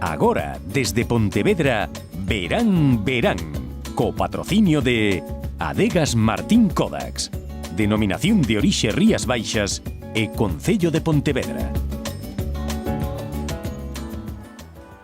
Agora, desde Pontevedra, Verán Verán, co patrocinio de Adegas Martín Kodax, Denominación de Orixe Rías Baixas e Concello de Pontevedra.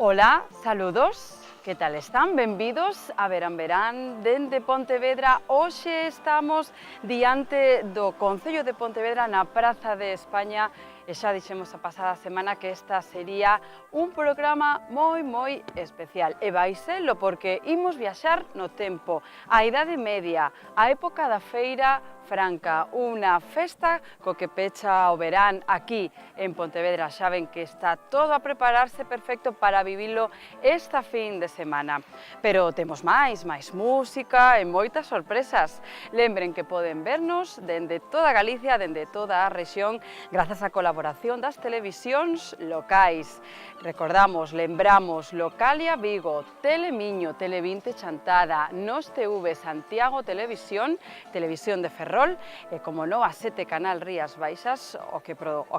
Hola, saludos. Que tal están? Benvidos a Verán Verán dende Pontevedra. Hoxe estamos diante do Concello de Pontevedra na Praza de España e xa dixemos a pasada semana que esta sería un programa moi especial e vai selo porque imos viaxar no tempo, a Idade Media, a época da Feira Franca, unha festa co que pecha o verán aquí en Pontevedra. Xa ven que está todo a prepararse perfecto para vivilo esta fin de semana. Pero temos máis música e moitas sorpresas. Lembren que poden vernos dende toda Galicia, dende toda a rexión, grazas á colaboración das televisións locais. Recordamos, lembramos Localia Vigo, Telemiño, Tele20 Chantada, Nos TV, Santiago Televisión, Televisión de Ferrol e, como non, a 7 Canal Rías Baixas, o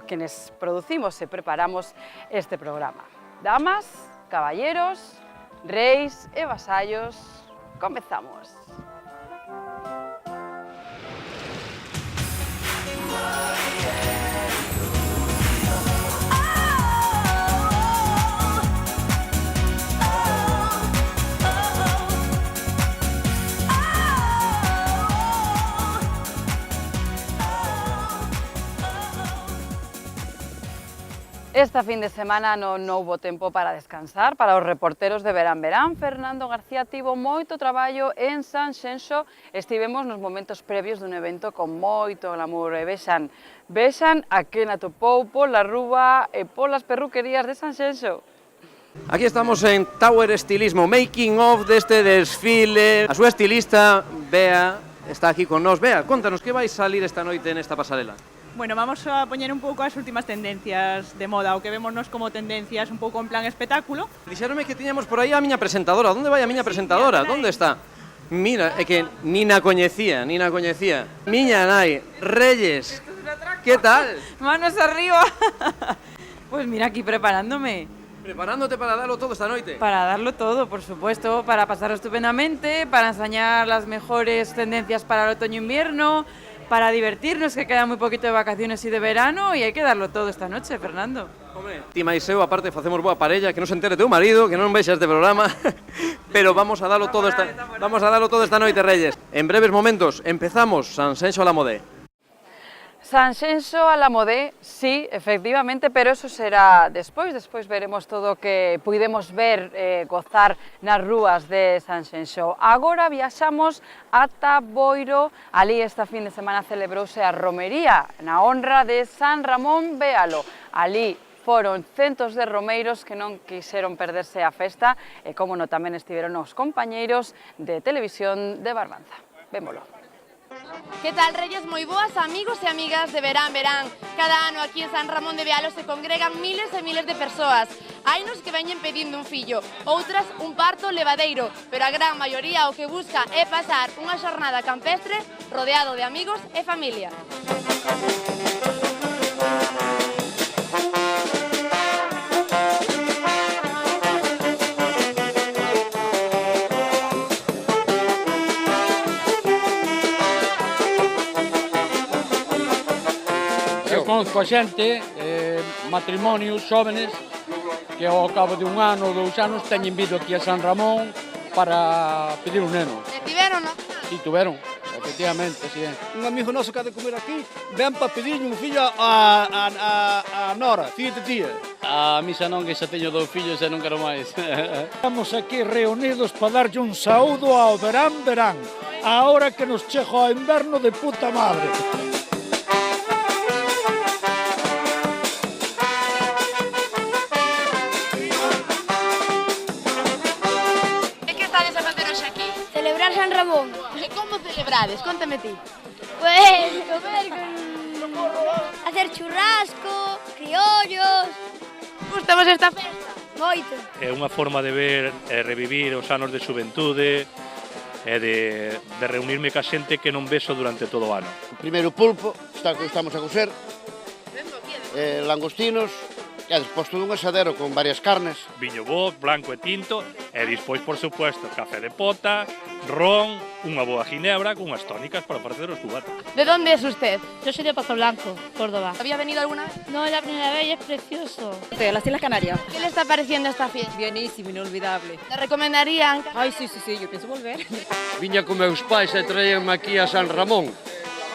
quenes producimos e preparamos este programa. Damas, caballeros, reis e vasallos, comezamos. Esta fin de semana non houbo tempo para descansar para os reporteros de Verán Verán. Fernando García tivo moito traballo en Sanxenxo. Estivemos nos momentos previos dun evento con moito glamour e vexan a quen atopou pola rúa e polas perruquerías de Sanxenxo. Aquí estamos en Tower Estilismo, making of deste desfile. A súa estilista, Bea, está aquí con nós. Bea, contanos, que vai salir esta noite nesta pasarela? Bueno, vamos a poñer un pouco as últimas tendencias de moda, o que vémonos como tendencias un pouco en plan espectáculo. Dixéronme que tiñamos por aí a miña presentadora. Onde vai a miña presentadora? Onde está? Mira, é que ni na coñecía. Miña nai, Reyes, que tal? Manos arriba. Pues mira, aquí preparándome. Preparándote para darlo todo esta noite. Para darlo todo, por supuesto, para pasarlo estupendamente, para enseñar las mejores tendencias para el otoño-invierno, para divertirnos, que queda muy poquito de vacaciones y de verano, y hay que darlo todo esta noche, Fernando. Hombre, ti máis eu, aparte, facemos boa parella, que non se entere teu marido, que non vexa este programa, pero vamos a darlo todo esta noite, Reyes. En breves momentos, empezamos Sanxenxo a la Modé. Sanxenxo a la Modé, sí, efectivamente, pero eso será despois veremos todo o que puidemos ver, gozar nas rúas de Sanxenxo. Agora viaxamos ata Boiro, ali esta fin de semana celebrouse a romería na honra de San Ramón Béalo. Ali foron centos de romeiros que non quixeron perderse a festa e, como non, tamén estiveron os compañeiros de Televisión de Barbanza. Vémolo. Que tal, Reyes? Moi boas, amigos e amigas de Verán Verán. Cada ano aquí en San Ramón de Béalo se congregan miles e miles de persoas. Hainos que veñen pedindo un fillo, outras un parto levadeiro, pero a gran maioría o que busca é pasar unha xornada campestre rodeado de amigos e familia. Conozco a xente, matrimonios, xóvenes, que ao cabo de un ano ou 2 anos teñen vindo aquí a San Ramón para pedir un neno. E tiveron, non? Si, tuveron, efectivamente, si é. Un amigo noso que ha de comer aquí, ven para pedirle un fillo a Nora, fíjate tía. A misa non, que xa teño 2 fillos e non quero máis. Estamos aquí reunidos para darlle un saúdo ao Verán Verán, a hora que nos chega o inverno de puta madre. San Ramón. E como celebrades? Contame ti. Pues comer hacer churrasco, criollos. Gustamos esta festa? Moito. É unha forma de ver e revivir os anos de xuventude e de reunirme ca xente que non vexo durante todo o ano. Primeiro pulpo, estamos a coser, langostinos, E despois todo un asadero con varias carnes. Viño bo, blanco e tinto, e despois, por supuesto, café de pota, ron, unha boa ginebra con unhas tónicas para facer os cubatas. ¿De dónde es usted? Yo soy de Pazo Blanco, Córdoba. ¿Había venido alguna vez? No, es la primera vez y es precioso. De las Islas Canarias. ¿Qué le está pareciendo esta fiesta? Bienísimo, inolvidable. ¿Le recomendarían? Ay, sí, yo pienso volver. Viña con meus pais e traíanme aquí a San Ramón.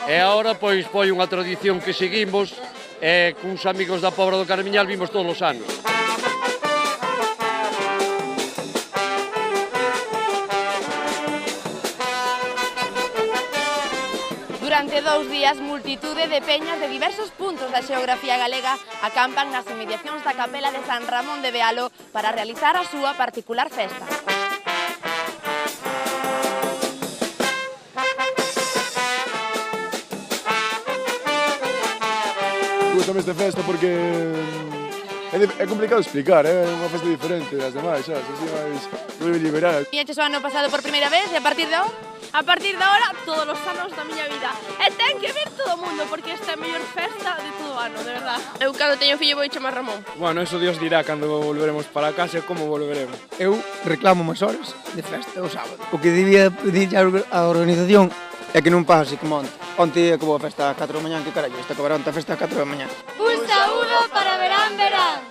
E agora, pois, foi unha tradición que seguimos e cuns amigos da Pobra do Carmiñal vimos todos os anos. Durante 2 días, multitude de peñas de diversos puntos da xeografía galega acampan nas inmediacións da capela de San Ramón de Bealo para realizar a súa particular festa. Gústame esta festa porque é complicado explicar, é unha festa diferente das demais, sabes? Así máis liberal. Viñeches o ano pasado por primeira vez e a partir de ahora? A partir de ahora, todos os anos da miña vida. E ten que ver todo o mundo, porque esta é a mellor festa de todo o ano, de verdad. Eu, cando teño fillo, vou chamar Ramón. Bueno, eso Dios dirá cando volveremos para casa e como volveremos. Eu reclamo máis horas de festa o sábado. O que debía pedir a organización é que non pase como onte. Onte acabou a festa a 4 da mañá, que carallo, esta acabará onte a festa a 4 da mañá. Un saúdo para Verán Verán.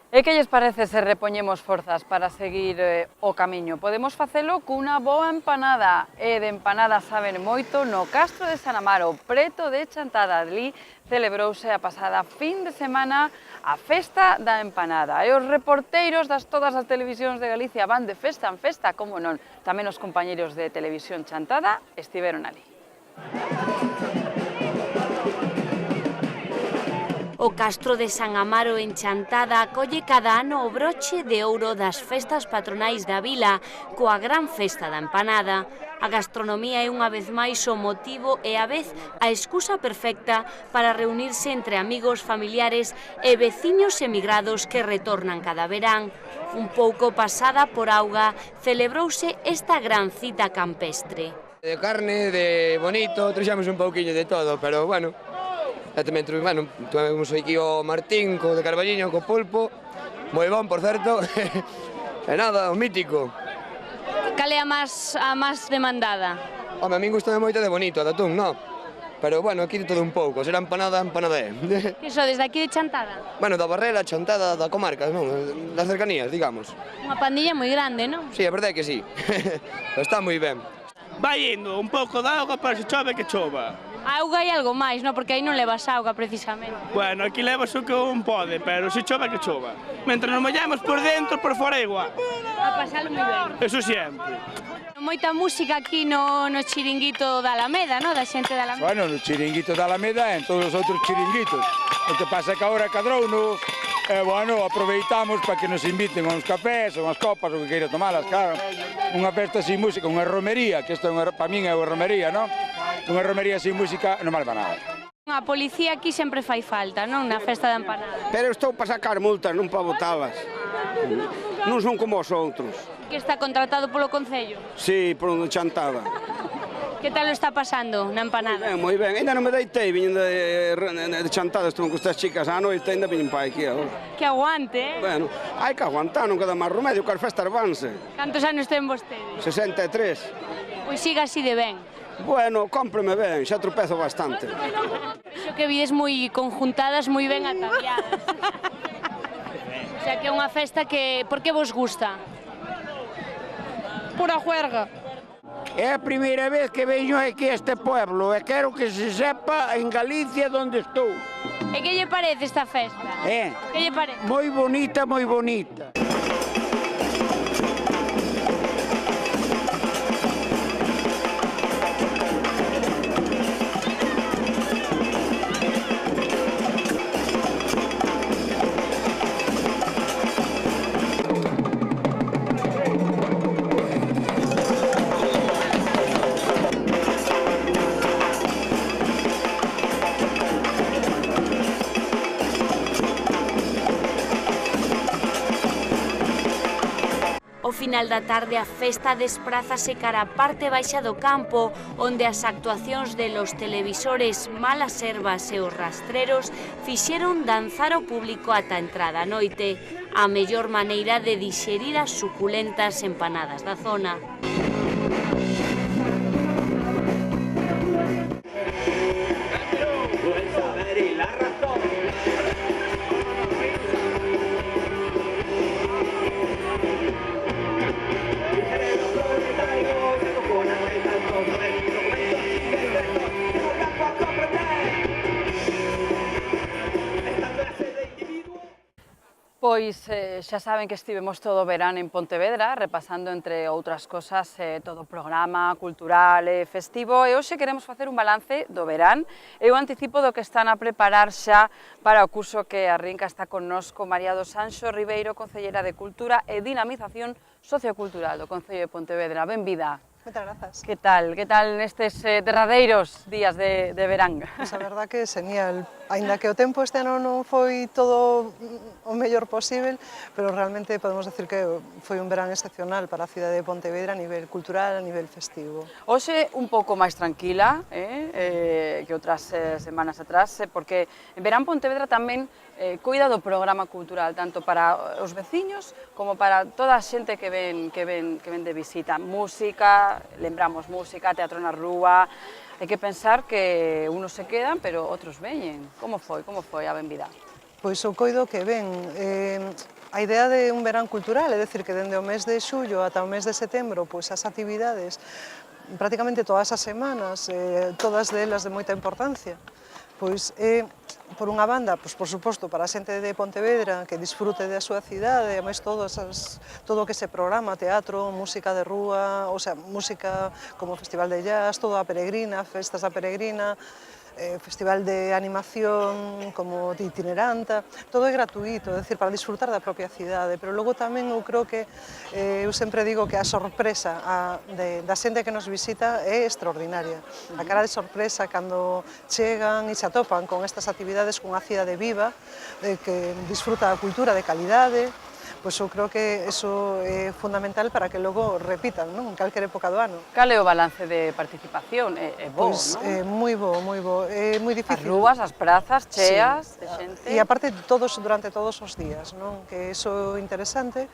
E que lles parece se repoñemos forzas para seguir o camiño? Podemos facelo cunha boa empanada, e de empanada saben moito no Castro de San Amaro, preto de Chantada. Ali celebrouse a pasada fin de semana a festa da empanada. E os reporteiros das todas as televisións de Galicia van de festa en festa, como non. Tamén os compañeros de Televisión Chantada estiveron ali. O Castro de San Amaro en Chantada acolle cada ano o broche de ouro das festas patronais da vila, coa gran festa da empanada. A gastronomía é unha vez máis o motivo e a vez a excusa perfecta para reunirse entre amigos, familiares e veciños emigrados que retornan cada verán. Un pouco pasada por auga, celebrouse esta gran cita campestre. De carne, de bonito, trouxemos un pouquiño de todo, pero bueno, e tamén tuvemos aquí o Martín, co de Carballiño, co pulpo, moi bon, por certo, e nada, o mítico. Cal é a máis demandada? Home, a min gustame moito de bonito, de atún, non? Pero, bueno, aquí de todo un pouco, será empanada, empanada é. Que so, desde aquí de Chantada? Bueno, da Barrela, Chantada, da comarca, non? Das cercanías, digamos. Unha pandilla moi grande, non? Sí, a verdade é que sí. Está moi ben. Vai indo un pouco de auga para se chove que chova. A auga e algo máis, non? Porque aí non levas auga, precisamente. Bueno, aquí levas o que un pode, pero se chove que chova. Mentre nos mollamos por dentro, por fora igual. A pasalo moi ben. Eso sempre. Moita música aquí no chiringuito da Alameda, non? Da xente da Alameda. Bueno, no chiringuito da Alameda e en todos os outros chiringuitos. O que pasa é que agora cadrouno, bueno, aproveitamos para que nos inviten a uns cafés, a unhas copas, o que queira tomalas, claro. Unha festa sin música, unha romería, que isto para min é unha romería, non? Unha romería sin música non vale para nada. A policía aquí sempre fai falta, non? Na festa da empanada. Pero estou para sacar multas, non para botalas. Non son como os outros. Que está contratado polo Concello? Sí, por unha Chantada. Que tal o está pasando na empanada? Moi ben. Ainda non me deitei, viñen de Chantada, estuve con estas chicas á noite, ainda viñen para aquí agora. Que aguante, eh? Bueno, hai que aguantar, non queda máis remedio, que as festas vanse. Cantos anos ten vostedes? 63. Pois siga así de ben. Bueno, cómpreme ben, xa tropezo bastante. Xo que vides moi conjuntadas, moi ben ataviadas. O sea, que é unha festa que... Por que vos gusta? Pura juerga. É a primeira vez que veño aquí a este pueblo e quero que se sepa en Galicia onde estou. E que lle parece esta festa? Que lle parece? Moi bonita, moi bonita. final da tarde a festa desprázase cara a parte baixa do campo, onde as actuacións de los televisores Malas Herbas e os Rastreros fixeron danzar o público ata a entrada a noite, a mellor maneira de dixerir as suculentas empanadas da zona. Pois xa saben que estivemos todo o verán en Pontevedra, repasando, entre outras cosas, todo o programa cultural e festivo, e hoxe queremos facer un balance do verán e o anticipo do que están a preparar xa para o curso que arrinca. Está connosco María do Sanxo Ribeiro, Concellera de Cultura e Dinamización Sociocultural do Concello de Pontevedra. Benvida. Moitas grazas. Que tal nestes derradeiros días de verán? Pois a verdad que genial. Aínda que o tempo este ano non foi todo o mellor posible, pero realmente podemos decir que foi un verán excepcional para a cidade de Pontevedra a nivel cultural, a nivel festivo. Hoxe un pouco máis tranquila que outras semanas atrás, porque en verán Pontevedra tamén cuida do programa cultural, tanto para os veciños como para toda a xente que ven de visita. Música, lembramos música, teatro na rúa. Hai que pensar que unos se quedan, pero outros veñen. Como foi a benvida? Pois o coido que ven. A idea de un verán cultural, é dicir, que dende o mes de xullo ata o mes de setembro, pois as actividades, prácticamente todas as semanas, todas delas de moita importancia. Pois é, por unha banda, pois, por suposto, para a xente de Pontevedra que disfrute da súa cidade, e máis todo o que se programa, teatro, música de rúa, o sea, música como Festival de Jazz, toda a Peregrina, festas da Peregrina, festival de animación como de itineranta, todo é gratuito, é dicir, para disfrutar da propia cidade, pero logo tamén eu creo que, eu sempre digo que a sorpresa da xente que nos visita é extraordinaria. A cara de sorpresa cando chegan e se atopan con estas actividades cunha cidade viva, que disfruta da cultura de calidade, pois eu creo que iso é fundamental para que logo repitan, non? En calquera época do ano. Cal é o balance de participación? É bo, pois, non? É moi bo, moi bo. É moi difícil. As rúas, as prazas, cheas de xente. E aparte durante todos os días, non? Que iso é interesante.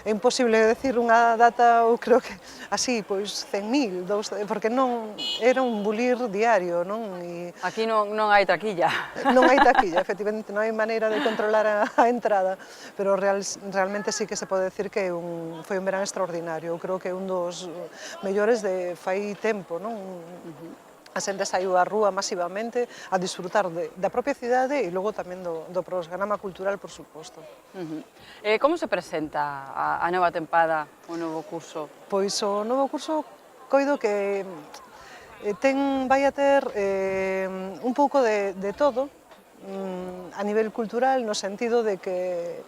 É imposible decir unha data, eu creo que así, pois 100.000, porque non era un bulir diario, non? Aquí non hai taquilla. Non hai taquilla, efectivamente, non hai maneira de controlar a entrada, pero realmente sí que se pode decir que foi un verán extraordinario. Eu creo que é un dos mellores de fai tempo, non? A xente saiu á rúa masivamente a disfrutar da propia cidade e logo tamén do programa cultural, por suposto. Como se presenta a nova tempada, o novo curso? Pois o novo curso coido que vai a ter un pouco de todo a nivel cultural, no sentido de que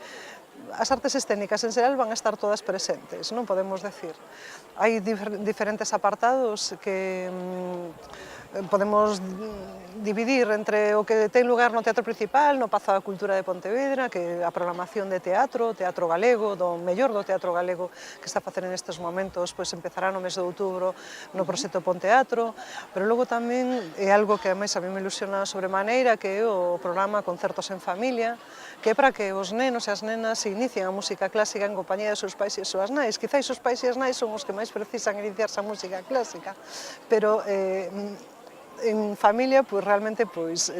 as artes escénicas en xeral van a estar todas presentes, non podemos decir. Hai diferentes apartados que podemos dividir entre o que ten lugar no Teatro Principal, no Pazo da Cultura de Pontevedra, que a programación de teatro galego, do mellor do teatro galego que está a facer nestes momentos, pois empezará no mes de outubro no proxecto Ponteatro, pero logo tamén é algo que a máis a mí me ilusiona sobremaneira, que é o programa Concertos en Familia, que é para que os nenos e as nenas se inicien a música clásica en compañía de seus pais e súas nais. Quizáis os pais e as nais son os que máis precisan iniciarse a música clásica, pero en familia, pois realmente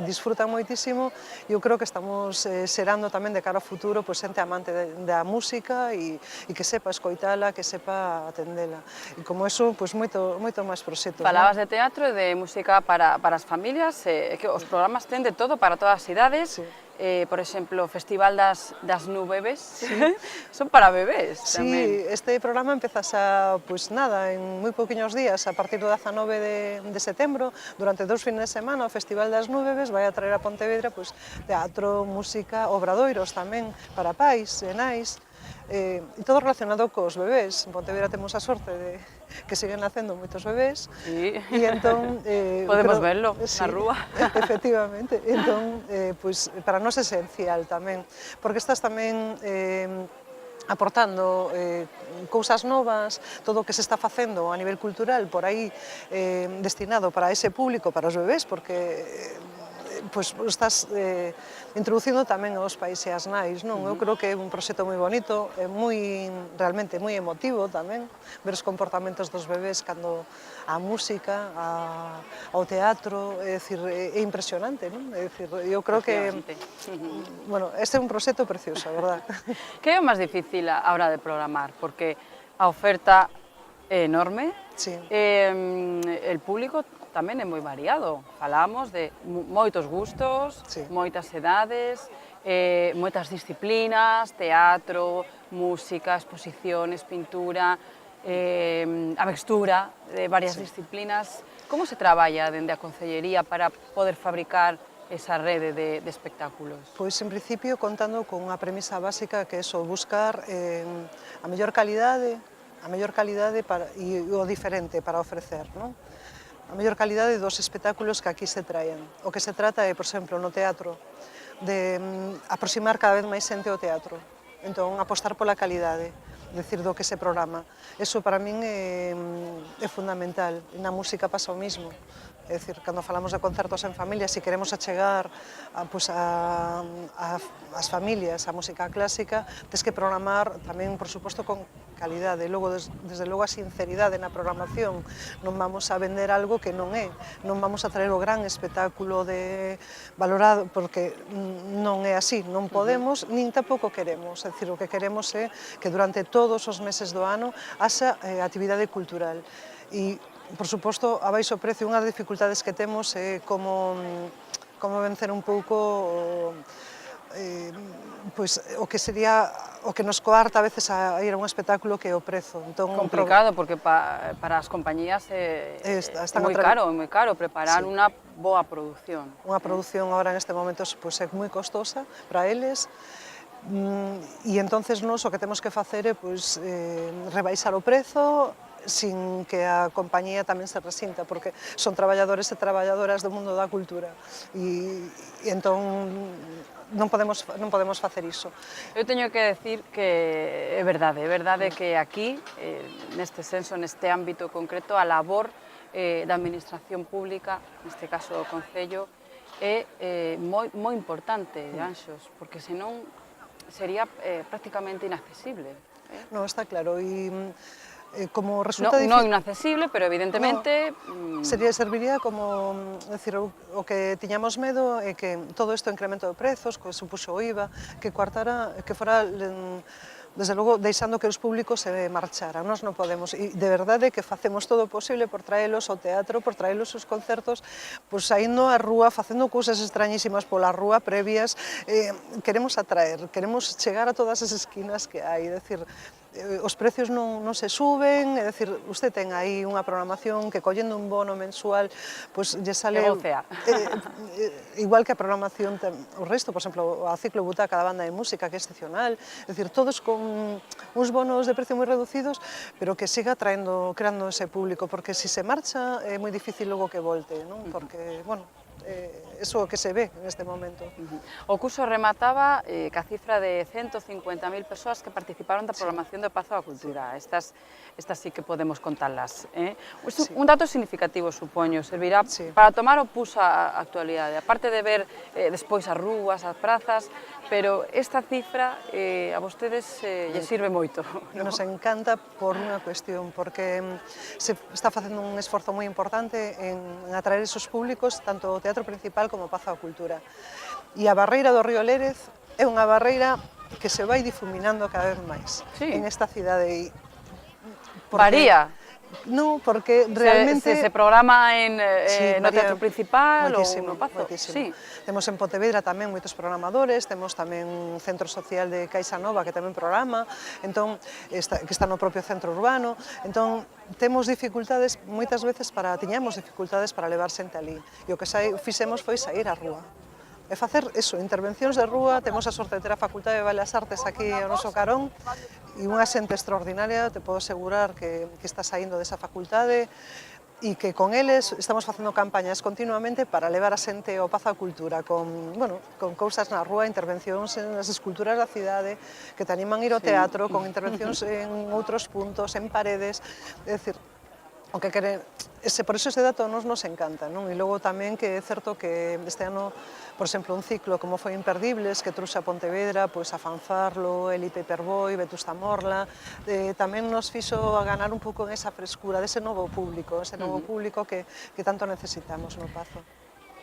disfrutan moitísimo e eu creo que estamos xerando tamén de cara ao futuro xente amante da música e que sepa escoitala, que sepa atendela. E como eso, moito máis proxectos. Falabas de teatro e de música para as familias, que os programas ten de todo para todas as idades. Por exemplo, o Festival das Nubebes, son para bebés tamén. Sí, este programa empeza xa, en moi pouquiños días, a partir do 19 de setembro, durante 2 fines de semana, o Festival das Nubebes vai a traer a Pontevedra teatro, música, obradoiros tamén para pais e nais, e todo relacionado cos bebés. En Pontevedra temos a sorte de que siguen nacendo moitos bebés, e entón podemos verlo na rúa. Efectivamente, entón para nós é esencial tamén, porque estas tamén aportando cousas novas, todo o que se está facendo a nivel cultural por aí destinado para ese público, para os bebés, porque pois estás introducindo tamén aos pais e as nais, non? Eu creo que é un proxecto moi bonito, realmente moi emotivo tamén, ver os comportamentos dos bebés cando a música, ao teatro, é dicir, é impresionante, non? É dicir, eu creo que, bueno, este é un proxecto precioso, a verdad. Que é o máis difícil a hora de programar? Porque a oferta é enorme, el público tamén é moi variado. Falamos de moitos gustos, moitas edades, moitas disciplinas, teatro, música, exposiciones, pintura, a mixtura de varias disciplinas. Como se traballa dende a Concellería para poder fabricar esa rede de espectáculos? Pois, en principio, contando con unha premisa básica que é buscar a mellor calidade e o diferente para ofrecer, non? A mellor calidade dos espectáculos que aquí se traen. O que se trata é, por exemplo, no teatro, de aproximar cada vez máis xente ao teatro. Entón, apostar pola calidade, decir, do que se programa. Eso para min é fundamental. E na música pasa o mismo. É dicir, cando falamos de concertos en familia, se queremos achegar ás familias a música clásica, tens que programar tamén, por suposto, con calidade. Logo, desde logo, a sinceridade na programación. Non vamos a vender algo que non é. Non vamos a traer o gran espectáculo valorado, porque non é así. Non podemos, nin tampouco queremos. É dicir, o que queremos é que durante todos os meses do ano haxa actividade cultural. E, por suposto, a baixo precio, unha das dificultades que temos é como vencer un pouco o que sería o que nos coarta a veces a ir a un espectáculo que é o prezo. Complicado, porque para as compañías é moi caro preparar unha boa produción. Unha produción agora neste momento é moi costosa para eles, e entonces nós o que temos que facer é rebaixar o prezo sin que a compañía tamén se resinta, porque son traballadores e traballadoras do mundo da cultura, e entón non podemos facer iso. Eu teño que decir que é verdade que aquí, neste senso, neste ámbito concreto, a labor da administración pública, neste caso do Concello, é moi importante, Anxos, porque senón sería prácticamente inaccesible. Non, está claro, e como resulta difícil... Non inaccesible, pero evidentemente... Serviría como, decir, o que tiñamos medo é que todo isto incremento de prezos, que supuxo o IVA, que fora, desde logo, deixando que os públicos se marcharan. Nós non podemos, e de verdade que facemos todo o posible por traelos ao teatro, por traelos aos concertos, saindo á rúa, facendo cousas extrañísimas pola rúa previas. Queremos atraer, queremos chegar a todas as esquinas que hai, decir, os precios non se suben, é dicir, usted ten aí unha programación que collendo un bono mensual, lle sale... Igual que a programación, o resto, por exemplo, a ciclo butaca da banda de música, que é excepcional, é dicir, todos con uns bonos de precio moi reducidos, pero que siga creando ese público, porque se se marcha é moi difícil logo que volte, non? Porque, bueno, eso que se ve neste momento. O curso remataba ca cifra de 150.000 persoas que participaron da programación do Pazo da Cultura. Estas sí que podemos contarlas. Un dato significativo, supoño, servirá para tomar o pulso á actualidade. Aparte de ver despois as rúas, as prazas, pero esta cifra a vostedes lle sirve moito. Nos encanta por unha cuestión, porque se está facendo un esforzo moi importante en atraer esos públicos, tanto o Teatro Principal como o Pazo da Cultura. E a barreira do río Lérez é unha barreira que se vai difuminando cada vez máis en esta cidade. Varía? Non, porque realmente... Se programa no Teatro Principal ou no Pazo? Sí. Temos en Pontevedra tamén moitos programadores, temos tamén un centro social de Caixa Nova que tamén programa, que está no propio centro urbano, entón temos dificultades, moitas veces tiñamos dificultades para levar xente ali, e o que fixemos foi sair á rúa. E facer intervencións de rúa. Temos a sorte de ter a Facultade de Belas Artes aquí ao noso carón, e unha xente extraordinaria, te podo asegurar que está saindo desa facultade, e que con eles estamos facendo campañas continuamente para levar a xente ao Pazo da Cultura con cousas na rúa, intervencións nas esculturas da cidade que te animan a ir ao teatro, con intervencións en outros puntos, en paredes, é dicir, o que quere, por eso ese dato nos encanta, non? E logo tamén que é certo que este ano, por exemplo, un ciclo como foi Imperdibles, que trouxe a Pontevedra, pois a Fanfarlo, Eli Paperboy, Vetusta Morla, tamén nos fixo ganar un pouco en esa frescura dese novo público que tanto necesitamos no Pazo.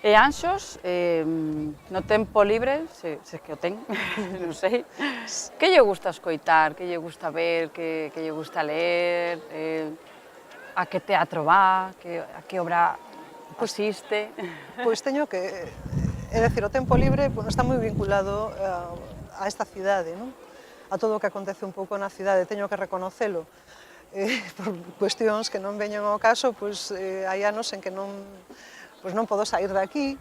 E Anxos, no tempo libre, se que o ten, non sei, que lle gusta escoitar, que lle gusta ver, que lle gusta ler, a que teatro va, a que obra asiste? Pois teño que, é dicir, o tempo libre está moi vinculado a esta cidade, non? A todo o que acontece un pouco na cidade, teño que reconocelo. Por cuestións que non veñen ao caso, pois hai anos en que non podo sair de aquí,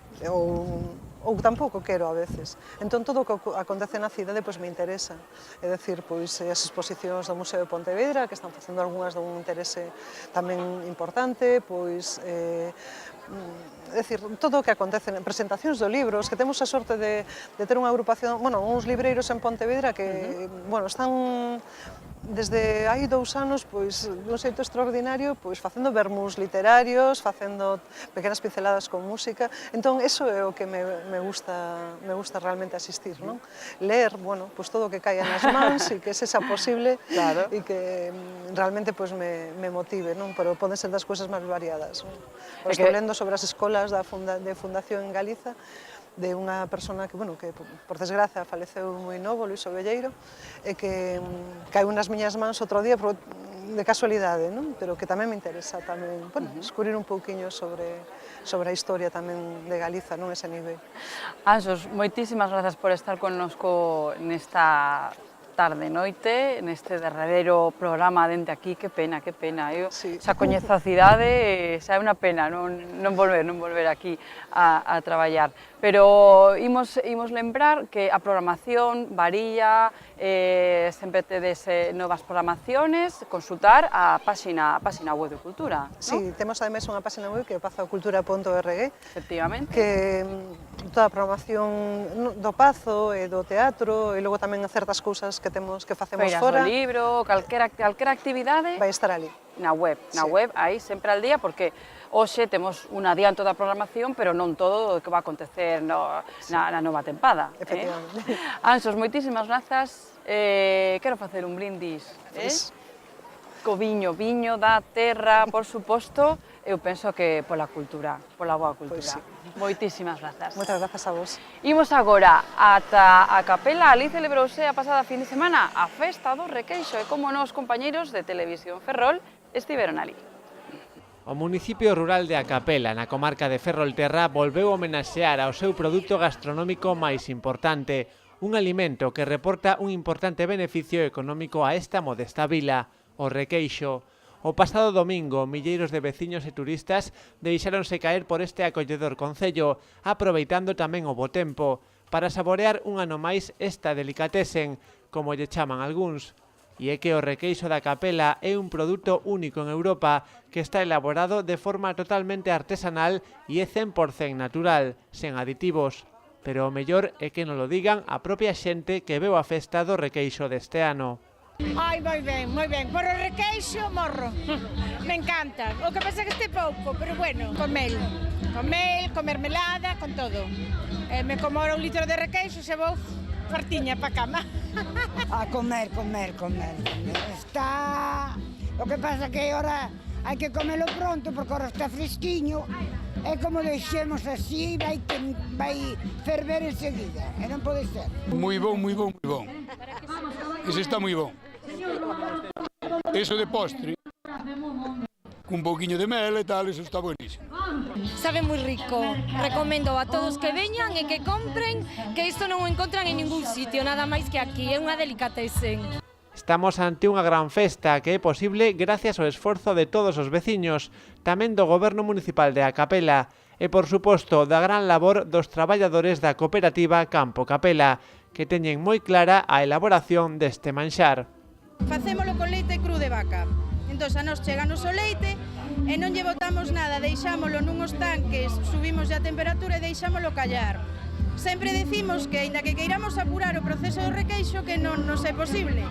ou tampouco quero a veces. Entón, todo o que acontece na cidade me interesa. É dicir, as exposicións do Museo de Pontevedra, que están facendo algunhas dun interese tamén importante, é dicir, todo o que acontece en presentacións de libros, que temos a sorte de ter unha agrupación, uns libreiros en Pontevedra que, están desde hai 2 anos, dun xeito extraordinario, facendo vermús literarios, facendo pequenas pinceladas con música. Entón, eso é o que me gusta realmente asistir, non? Ler, todo o que caia nas mans e que sexa posible e que realmente me motive, non? Pero poden ser das cousas máis variadas. Estou lendo sobre as escolas de fundación en Galiza, de unha persona que, por desgracia, faleceu moi novo, Luís Ovelleiro, e que caiu nas miñas mans outro día de casualidade, non? Pero que tamén me interesa descubrir un pouquiño sobre a historia tamén de Galiza, non ese nivel. Anxos, moitísimas grazas por estar connosco nesta tarde-noite, neste derradeiro programa dende aquí, que pena. Eu xa coñezo a cidade, xa é unha pena non volver aquí a traballar. Pero imos lembrar que a programación varía, sempre tedes novas programaciones, consultar a páxina web de Cultura. Sí, temos ademais unha páxina web que é pazocultura.org, efectivamente, que toda a programación do Pazo e do teatro, e logo tamén certas cousas que facemos fora. Feiras do libro, calquera actividade vai estar ali. Na web, aí sempre al día, porque hoxe temos un adianto da programación, pero non todo o que va a acontecer na nova tempada. Efectivamente. Anxos, moitísimas grazas. Quero facer un brindis, co viño da terra, por suposto. Eu penso que pola cultura, pola boa cultura. Moitísimas grazas. Moitas grazas a vos. Imos agora ata a capela. Ali celebrouse a pasada fin de semana a festa do Requeixo e como nos compañeiros de Televisión Ferrol estiveron ali. O municipio rural de A Capela, na comarca de Ferrolterra, volveu homenaxear ao seu produto gastronómico máis importante, un alimento que reporta un importante beneficio económico a esta modesta vila, o Requeixo. O pasado domingo, milleiros de veciños e turistas deixáronse caer por este acolledor concello, aproveitando tamén o bo tempo, para saborear un ano máis esta delicatesen, como lle chaman algúns. E é que o Requeixo da Capela é un produto único en Europa que está elaborado de forma totalmente artesanal e é 100% natural, sen aditivos. Pero o mellor é que non lo digan a propia xente que veu a festa do Requeixo deste ano. Ai, moi ben. Por o Requeixo morro. Me encanta. O que pasa que este pouco, pero bueno, con mel, con mermelada, con todo. Me como ahora 1 litro de Requeixo, xa vou fartiña pa cama. A comer. Está... O que pasa que ahora hai que comelo pronto, porque ahora está fresquiño. É como deixemos así, vai ferver enseguida, e non pode ser. Moi bon. Ese está moi bon. Eso de postre, cun pouquiño de mel e tal, eso está buenísimo. Sabe moi rico. Recomendo a todos que veñan e que compren, que isto non o encontran en ningún sitio, nada máis que aquí, é unha delicatesen. Estamos ante unha gran festa que é posible gracias ao esforzo de todos os veciños, tamén do Goberno Municipal de A Capela e, por suposto, da gran labor dos traballadores da cooperativa Campo Capela, que teñen moi clara a elaboración deste manxar. Facémolo con leite cru de vaca. Entón, a nos cheganos o leite e non lle botamos nada, deixámolo nunhos tanques, subimos a temperatura e deixámolo callar. Sempre decimos que, aínda que queiramos apurar o proceso do requeixo, que non nos é posible.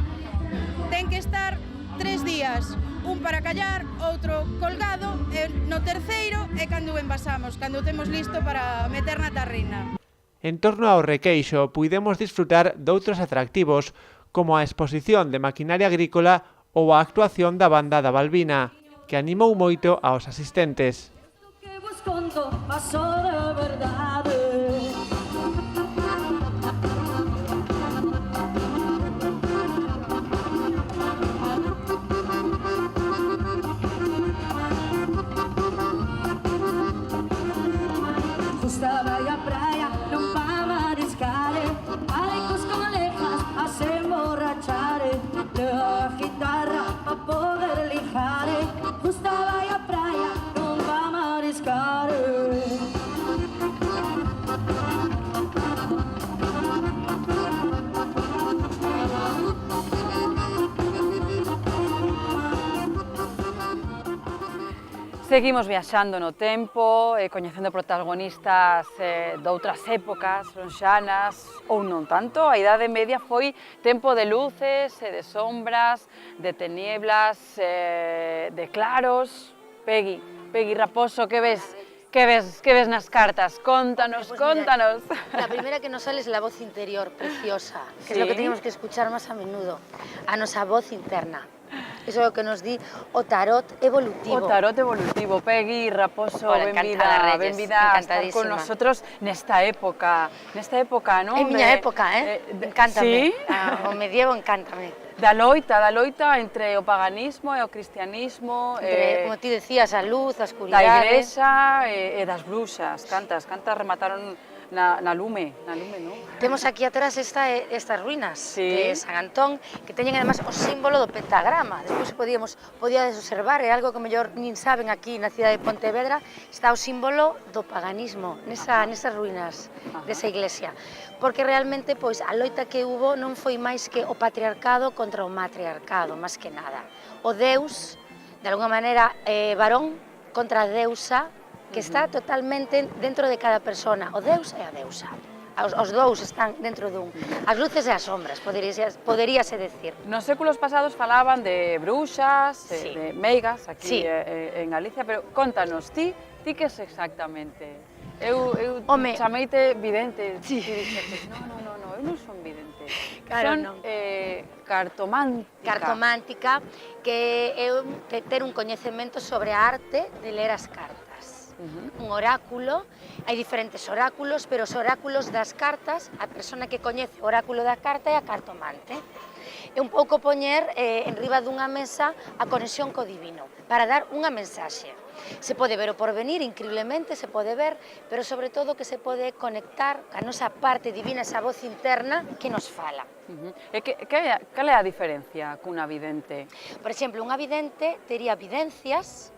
Ten que estar 3 días, un para callar, outro colgado, e no terceiro é cando o envasamos, cando o temos listo para meter na tarrina. En torno ao requeixo, puidemos disfrutar doutros atractivos, como a exposición de maquinaria agrícola ou a actuación da banda da Balbina, que animou moito aos asistentes. Vai a praia, non va a mariscare, alecos con alejas a se emborrachare, la guitarra a poder lijare, justa vai a praia, non va a mariscare. Seguimos viaxando no tempo e coñecendo protagonistas de outras épocas lonxanas ou non tanto. A Idade Media foi tempo de luces e de sombras, de tenieblas, de claros. Pegui Raposo, que ves nas cartas? Contanos, Pues contanos. Mira, la primera que nos sale es la voz interior, preciosa, que ¿Sí? es lo que tenemos que escuchar más a menudo, a nosa voz interna. Eso é o que nos di o tarot evolutivo. O tarot evolutivo. Pegui Raposo, Hola, encantada, Reyes, benvida a estar con encantadísima. nosotros nesta época, non? É miña época, encántame. Sí? O medievo encántame. Da loita entre o paganismo e o cristianismo, Como ti decías, a luz, a da oscuridade. igrexa e das bruxas. Cantas remataron na lume, non? Temos aquí atrás estas ruínas de San Antón, que teñen además o símbolo do pentagrama. Despois podíades observar, é algo que mellor nin saben aquí na cidade de Pontevedra, está o símbolo do paganismo nesas ruínas desa iglesia. Porque realmente pois a loita que hubo non foi máis que o patriarcado contra o matriarcado, máis que nada. O Deus, de alguna maneira, varón contra a deusa, que está totalmente dentro de cada persona, o Deus e a deusa. Os dous están dentro dun. As luces e as sombras, poderíase decir. Nos séculos pasados falaban de bruxas, de meigas, aquí en Galicia, pero contanos, ti que es exactamente? Eu chameite vidente, ti dixete, non, eu non son vidente. Claro, son non. Cartomántica. Cartomántica, que é ter un coñecemento sobre a arte de ler as cartas. Un oráculo, hai diferentes oráculos, pero os oráculos das cartas, a persona que coñece o oráculo da carta é a cartomante. É un pouco poñer en riba dunha mesa a conexión co divino, para dar unha mensaxe. Se pode ver o porvenir, increíblemente se pode ver, pero sobre todo que se pode conectar a nosa parte divina, esa voz interna que nos fala. Cal é a diferencia cunha vidente? Por exemplo, unha vidente tería videncias,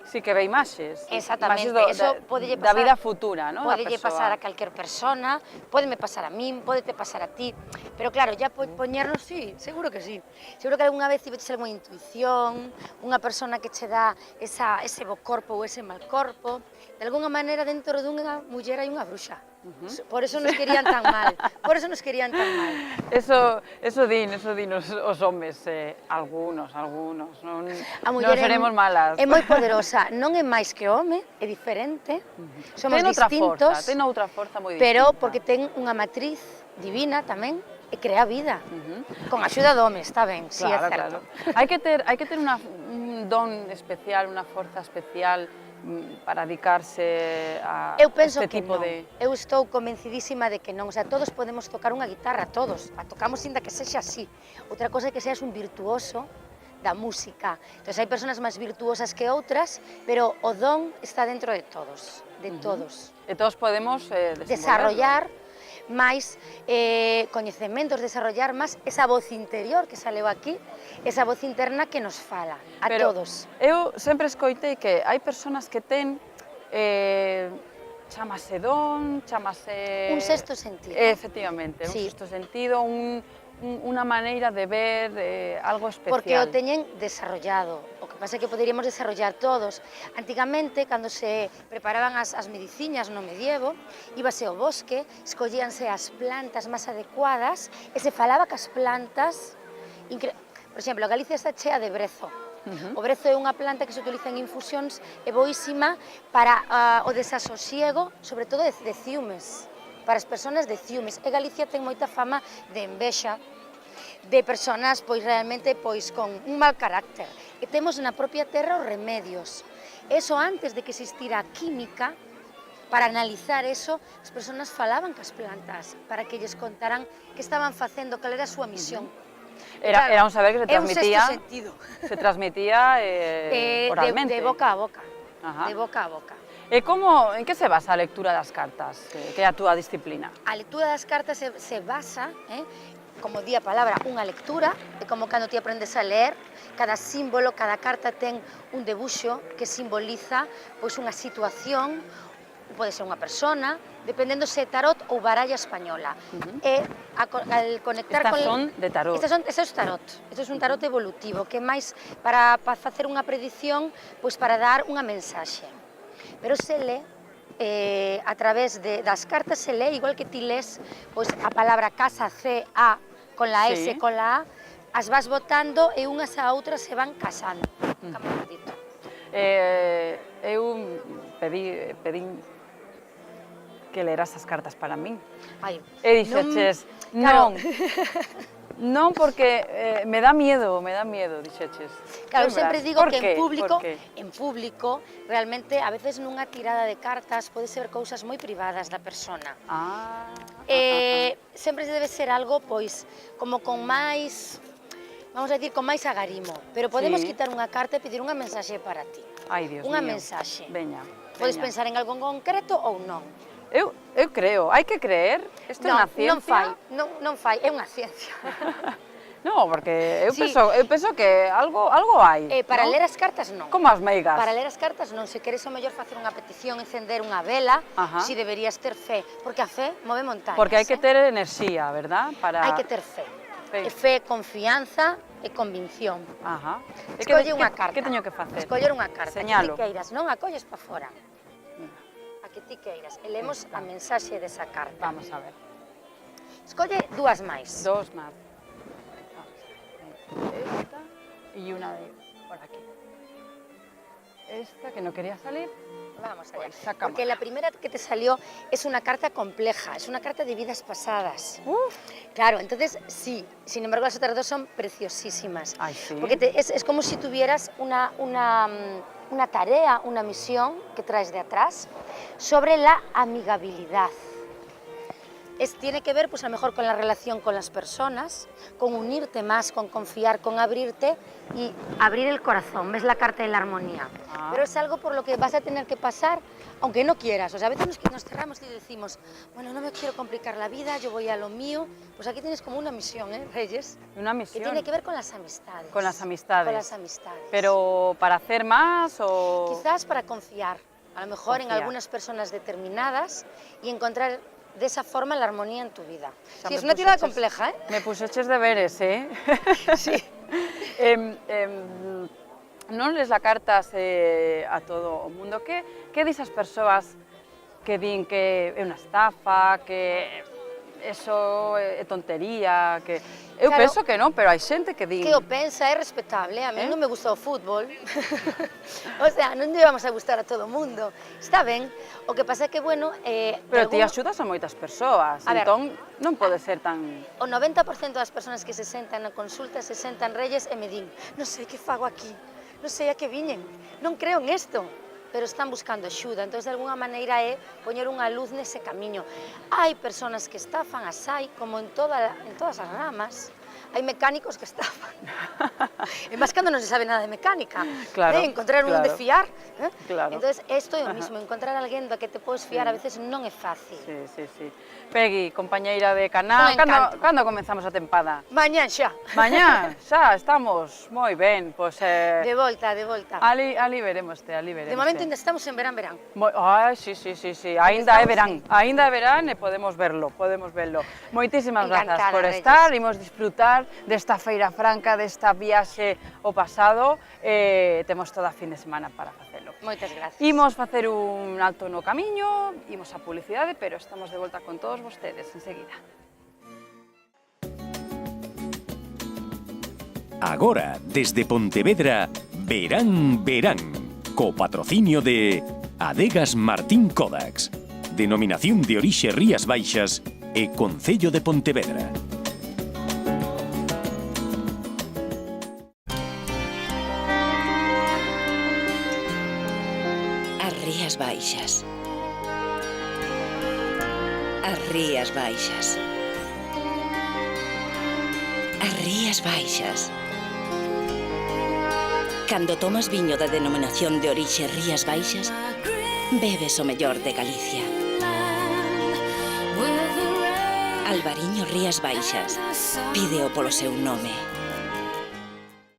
Sí, que ve imaxes. Exactamente, imaxes eso podelle da pasar, vida futura, non? Podelle pasar a calquer persona, pódeme pasar a min, pódete pasar a ti, pero claro, ya poñernos, sí, seguro que sí. Seguro que algunha vez tiveches algunha intuición, unha persona que che dá ese bo corpo ou ese mal corpo, de alguna maneira dentro dunha muller hai unha bruxa. Por eso nos querían tan mal, Eso din os homes, algunos, non seremos malas. É moi poderosa, non é máis que home, é diferente, somos distintos, ten outra forza moi distinta. pero porque ten unha matriz divina tamén, e crea vida, con a axuda do home, está ben, sí, é certo. Hai que ter un don especial, unha forza especial, para dedicarse a este tipo de... Eu estou convencidísima de que non, o sea, todos podemos tocar unha guitarra, todos, a tocamos inda que sexa así. Outra cosa é que seas un virtuoso da música. Entón, hai persoas máis virtuosas que outras, pero o don está dentro de todos, E todos podemos desarrollar máis coñecementos, desarrollar máis esa voz interior que saleu aquí, esa voz interna que nos fala a todos. Eu sempre escoitei que hai persoas que ten, chamase don, chamase... Un sexto sentido. Efectivamente, un sexto sentido, unha maneira de ver algo especial. Porque o teñen desarrollado, o que pasa é que poderíamos desarrollar todos. Antigamente, cando se preparaban as mediciñas no medievo, íbase ao bosque, escollíanse as plantas máis adecuadas e se falaba que as plantas... Por exemplo, Galicia está chea de brezo. O brezo é unha planta que se utiliza en infusións e boísima para o desasosiego, sobre todo de ciúmes, para as persoas de ciúmes. E Galicia ten moita fama de envexa, de persoas pois realmente pois con un mal carácter. E temos na propia terra os remedios. Eso antes de que existira a química, para analizar eso, as persoas falaban cas plantas para que lles contaran que estaban facendo, cal era a súa misión. Era un saber que se transmitía. É un sexto sentido. Se transmitía oralmente. De boca a boca. Ajá. De boca a boca. E en que se basa a lectura das cartas, que é a túa disciplina? A lectura das cartas se basa, como di a palabra, unha lectura, é como cando ti aprendes a ler, cada símbolo, cada carta ten un debuxo que simboliza pois unha situación, pode ser unha persona, dependendo se é tarot ou baralla española. E al conectar Estas son de tarot. Estas é tarot. Isto é un tarot evolutivo, que é máis para facer unha predición, pois para dar unha mensaxe. Pero se lee a través das cartas, se lee igual que ti lees pois, a palabra casa, C, A, con la S, con la A, as vas botando e unhas a outras se van casando. Eu pedín que leras as cartas para min. E dixeches, non, non porque me dá miedo, dixeches. Claro, eu sempre digo que en público, realmente, a veces nunha tirada de cartas pode ser cousas moi privadas da persona. Sempre debe ser algo, pois, como con máis, vamos a decir, con máis agarimo, pero podemos quitar unha carta e pedir unha mensaxe para ti. Ai, Dios mío. Unha mensaxe. Veña. Podes pensar en algo en concreto ou non. Eu creo, hai que creer, isto é unha ciencia. Non fai, é unha ciencia. Non, porque eu penso que algo hai. Para ler as cartas non. Como as meigas. Para ler as cartas non, se queres o mellor facer unha petición, encender unha vela, si deberías ter fe, porque a fe move montañas. Porque hai que ter enerxía, verdad? Hai que ter fe. Fe, confianza e convinción. Escolle unha carta. Que teño que facer? Escoller unha carta. Señalo. Que ti queiras, non a colles para fora. Que ti queiras, e lemos a mensaxe desa carta. Vamos a ver. Escolle dúas máis. Dos máis. Esta e unha por aquí. Esta que no quería salir. Vamos allá. Pues porque la primera que te salió es una carta compleja, es una carta de vidas pasadas. Claro, entonces sí, sin embargo las otras dos son preciosísimas. Ay, sí. Porque es como si tuvieras una tarea, una misión que traes de atrás sobre la amigabilidad. Tiene que ver, pues a lo mejor con la relación con las personas, con unirte más, con confiar, con abrirte y abrir el corazón. ¿Ves la carta de la armonía? Pero es algo por lo que vas a tener que pasar, aunque no quieras. O sea, a veces nos cerramos y decimos, bueno, no me quiero complicar la vida, yo voy a lo mío. Pues aquí tienes como una misión, ¿eh, Reyes? Una misión. Que tiene que ver con las amistades. Con las amistades. Con las amistades. Pero ¿para hacer más o...? Quizás para confiar, a lo mejor en algunas personas determinadas y encontrar de esa forma la armonía en tu vida. Sí, es una tirada compleja, ¿eh? Me puseches deberes, ¿eh? Sí. Non les la cartas a todo o mundo. Que disas persoas que din que é unha estafa, que eso é tontería, que... Eu penso que non, pero hai xente que din... Que o pensa, é respetable, a mí non me gusta o fútbol. O sea, non llevamos a gustar a todo o mundo. Está ben, o que pasa é que, bueno... Pero ti axudas a moitas persoas, entón non pode ser tan... O 90% das persoas que se sentan na consulta se sentan, Reyes, e me din, non sei que fago aquí, non sei a que viñen, non creo en isto, pero están buscando axuda, entón de alguna maneira é poñer unha luz nese camiño. Hai persoas que estafan, as hai, como en todas as ramas, hai mecánicos que estafan. E máis cando non se sabe nada de mecánica, encontrar un de fiar. Entón, isto é o mismo, encontrar alguén do que te podes fiar a veces non é fácil. Sí. Pegui, compañeira de canal, cando comenzamos a tempada? Mañán xa. Mañán, xa, estamos moi ben. De volta. Ali veremoste. De momento ainda estamos en verán. Ai, sí, ainda é verán e podemos verlo. Moitísimas grazas por estar, imos disfrutar disfrutar desta Feira Franca, desta viaxe ao pasado. Temos toda a fin de semana para facelo. Moitas gracias. Imos facer un alto no camiño, imos a publicidade, pero estamos de volta con todos vostedes enseguida. Agora, desde Pontevedra, Verán, Verán, co patrocinio de Adegas Martín Kodax, Denominación de Orixe Rías Baixas e Concello de Pontevedra. As Rías Baixas. As Rías Baixas. As Rías Baixas. Cando tomas viño da denominación de orixe Rías Baixas, bebes o mellor de Galicia. Albariño Rías Baixas, pídeo polo seu nome.